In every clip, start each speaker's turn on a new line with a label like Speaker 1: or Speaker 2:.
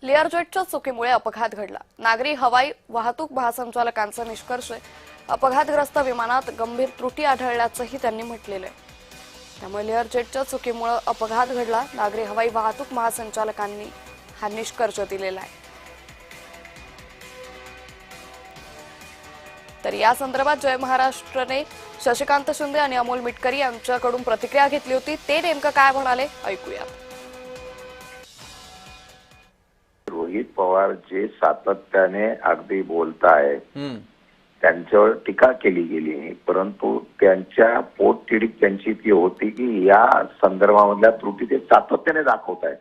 Speaker 1: Layer जेटच्या चुकीमुळे अपघात घडला. नागरी हवाई वाहतूक महासंचालकांचा निष्कर्ष अपघातग्रस्त विमानात गंभीर त्रुटी आढळल्याचंही त्यांनी म्हटलेलं आहे. त्यामुळे लेअर जेटच्या चुकीमुळे अपघात घडला. नागरी हवाई वाहतूक महासंचालकांनी हा निष्कर्ष दिलेला आहे. तर या संदर्भात जय महाराष्ट्रने शशिकांत शिंदे आणि अमोल मिटकरी यांच्याकडून प्रतिक्रिया घेतली होती. ते नेमकं काय म्हणाले ऐकूयात.
Speaker 2: रोहित पवार जे सातत्याने अगदी बोलताय त्यांच्यावर टीका केली गेली, परंतु त्यांच्या पोटतिडीक त्यांची ती होती की या संदर्भामधल्या त्रुटी ते सातत्याने दाखवत आहेत.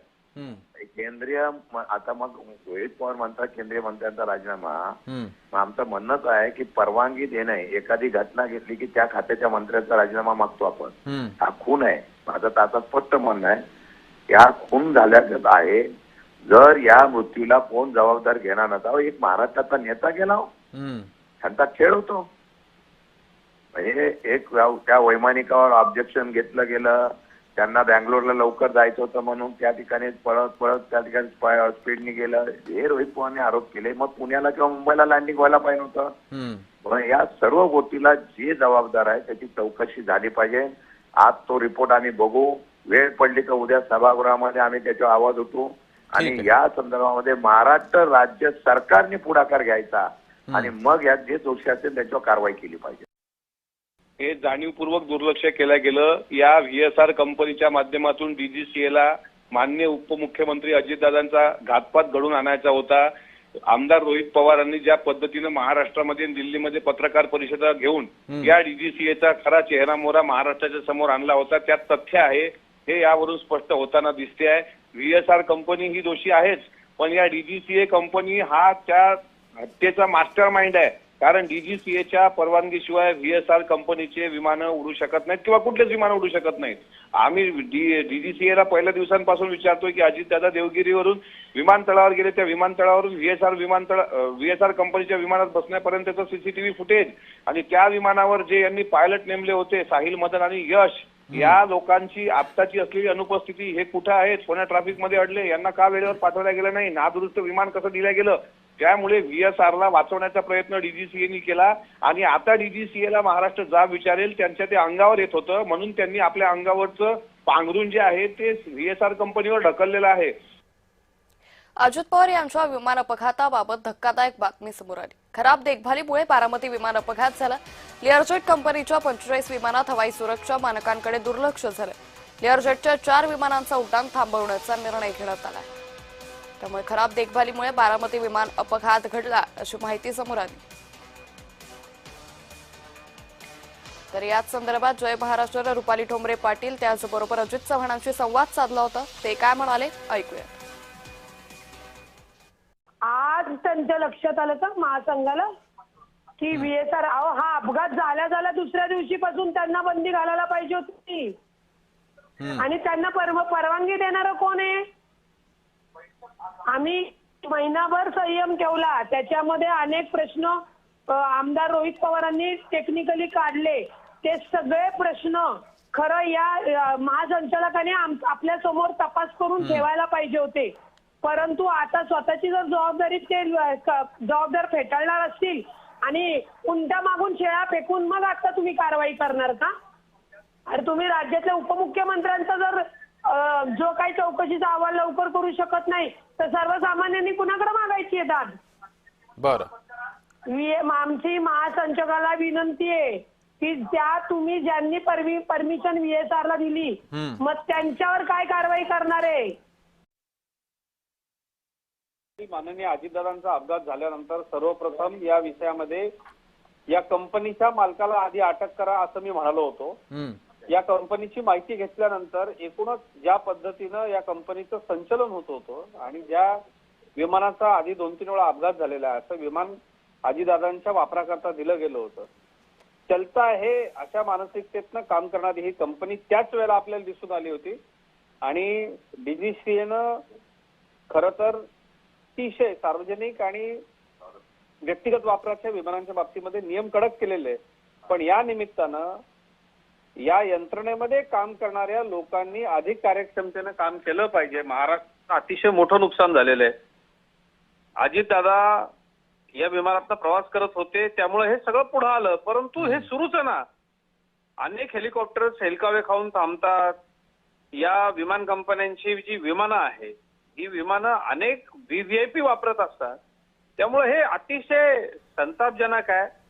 Speaker 2: केंद्रीय आता मग रोहित पवार म्हणतात केंद्रीय मंत्र्यांचा राजीनामा, आमचं म्हणणंच आहे की परवानगी देणे, एखादी घटना घेतली की त्या खात्याच्या मंत्र्यांचा राजीनामा मागतो आपण. हा खून आहे. माझं आता स्पष्ट म्हणणं आहे, या खून झाल्यागत आहे. जर या मृत्यूला कोण जबाबदार घेणार नव्हता, एक महाराष्ट्राचा नेता गेला, त्यांचा खेळ होतो. म्हणजे एक त्या वैमानिकावर ऑब्जेक्शन घेतलं गेलं, त्यांना बँगलोरला लवकर जायचं होतं म्हणून त्या ठिकाणी पळत त्या ठिकाणी स्पीडने गेलं, हे रोहित पवारने आरोप केले. मग पुण्याला किंवा मुंबईला लँडिंग व्हायला पाहिजे होतं. या सर्व गोष्टीला जे जबाबदार आहे त्याची चौकशी झाली पाहिजे. आज तो रिपोर्ट आम्ही बघू, वेळ पडली तर उद्या सभागृहामध्ये आम्ही त्याच्यावर आवाज उठवू आणि या संदर्भामध्ये महाराष्ट्र राज्य सरकारने पुढाकार घ्यायचा आणि मग यात जे दोषी असतील त्याच्यावर कारवाई केली पाहिजे.
Speaker 3: हे जाणीवपूर्वक दुर्लक्ष केलं गेलं. या व्हीएसआर कंपनीच्या माध्यमातून डीजीसीएला माननीय उपमुख्यमंत्री अजितदादांचा घातपात घडून आणायचा होता. आमदार रोहित पवारांनी ज्या पद्धतीनं महाराष्ट्रामध्ये दिल्लीमध्ये पत्रकार परिषदा घेऊन या डीजीसीएचा खरा चेहरा मोहरा महाराष्ट्राच्या समोर आणला होता, त्यात तथ्य आहे हे यावरून स्पष्ट होताना दिसते आहे. व्हीएसआर कंपनी ही दोषी आहेच, पण या डीजीसीए कंपनी हा त्या हत्येचा मास्टर माइंड आहे. कारण डीजीसीएच्या परवानगीशिवाय व्हीएसआर कंपनीचे विमानं उडू शकत नाहीत किंवा कुठलेच विमानं उडू शकत नाहीत. आम्ही डीजीसीएला पहिल्या दिवसांपासून विचारतोय की अजितदादा देवगिरीवरून विमानतळावर गेले, त्या विमानतळावरून व्हीएसआर कंपनीच्या विमानात बसण्यापर्यंतचं सीसीटीव्ही फुटेज आणि त्या विमानावर जे यांनी पायलट नेमले होते साहिल मदन आणि यश, या लोकांची आत्ताची असलेली अनुपस्थिती, हे कुठं आहेत, कोणा ट्रॅफिकमध्ये अडले, यांना का वेळेवर पाठवल्या गेलं नाही, नादुरुस्त विमान कसं दिलं गेलं. त्यामुळे व्हीएसआरला वाचवण्याचा प्रयत्न डीजीसीएने केला आणि आता डीजीसीएला महाराष्ट्र जाब विचारेल त्यांच्या ते अंगावर येत होतं, म्हणून त्यांनी आपल्या अंगावरचं पांघरून जे आहे ते व्हीएसआर कंपनीवर ढकललेलं आहे.
Speaker 1: अजित पवार यांच्या विमान अपघाताबाबत धक्कादायक बातमी समोर आली. खराब देखभालीमुळे बारामती विमान अपघात झाला. लेअरजेट कंपनीच्या 45 विमानात हवाई सुरक्षा मानकांकडे दुर्लक्ष झालं. लेअरजेटच्या 4 विमानांचा उड्डाण थांबवण्याचा निर्णय घेण्यात आला. त्यामुळे खराब देखभालीमुळे बारामती विमान अपघात घडला अशी माहिती समोर आली. तर याच संदर्भात जय महाराष्ट्र रुपाली ठोंबरे पाटील त्याचबरोबर अजित चव्हाणांशी संवाद साधला होता. ते काय म्हणाले ऐकूया.
Speaker 4: आज त्यांच्या लक्षात आलं का महासंघाला की व्हीएसआर हा अपघात झाल्या दुसऱ्या दिवशीपासून त्यांना बंदी घालायला पाहिजे होती आणि त्यांना परवानगी देणारं कोण आहे. आम्ही महिनाभर संयम ठेवला, त्याच्यामध्ये अनेक प्रश्न आमदार रोहित पवारांनी टेक्निकली काढले. ते सगळे प्रश्न खरं या महासंचालकाने आपल्या समोर तपास करून ठेवायला पाहिजे होते. परंतु आता स्वतःची जर जबाबदारी ते जबाबदार फेटाळणार असतील आणि उंटा मागून शेळ्या फेकून मग आता तुम्ही कारवाई करणार का. अरे तुम्ही राज्यातल्या उपमुख्यमंत्र्यांचा जर जो काही चौकशीचा अहवाल लवकर करू शकत नाही तर सर्वसामान्यांनी कुणाकडे मागायची आहे दाद. बरं, आमची महासंचालकाला विनंती आहे की त्या तुम्ही ज्यांनी परमिशन व्हीएसआरला दिली मग त्यांच्यावर काय कारवाई करणार आहे.
Speaker 3: माननीय अजितदादांचा अपघात झाल्यानंतर सर्वप्रथम या विषयामध्ये या कंपनीच्या मालकाला आधी अटक करा असं मी म्हणालो होतो. या कंपनीची माहिती घेतल्यानंतर एकूणच ज्या पद्धतीनं या कंपनीचं संचलन होत होतं आणि ज्या विमानाचा आधी 2-3 वेळा अपघात झालेला आहे, असं विमान अजितदादांच्या वापराकरता दिलं गेलं होतं. चलता हे अशा मानसिकतेतनं काम करणारी ही कंपनी त्याच वेळेला आपल्याला दिसून आली होती आणि डीजीसीएनं खरं तर अतिशय सार्वजनिक आणि व्यक्तिगत वापराच्या विमानांच्या बाबतीमध्ये नियम कडक केलेले. पण या निमित्तानं या यंत्रणेमध्ये काम करणाऱ्या लोकांनी अधिक कार्यक्षमतेनं काम केलं पाहिजे. महाराष्ट्रात अतिशय मोठं नुकसान झालेलं आहे.
Speaker 5: अजितदादा या विमानातनं प्रवास करत होते, त्यामुळे हे सगळं पुढे आलं. परंतु हे सुरूच आहे ना, अनेक हेलिकॉप्टर्स हेलकावे खाऊन थांबतात. या विमान कंपन्यांची जी विमानं आहे, ही विमानं अनेक व्हीव्हीआयपी वापरत असतात. त्यामुळे हे अतिशय संतापजनक आहे.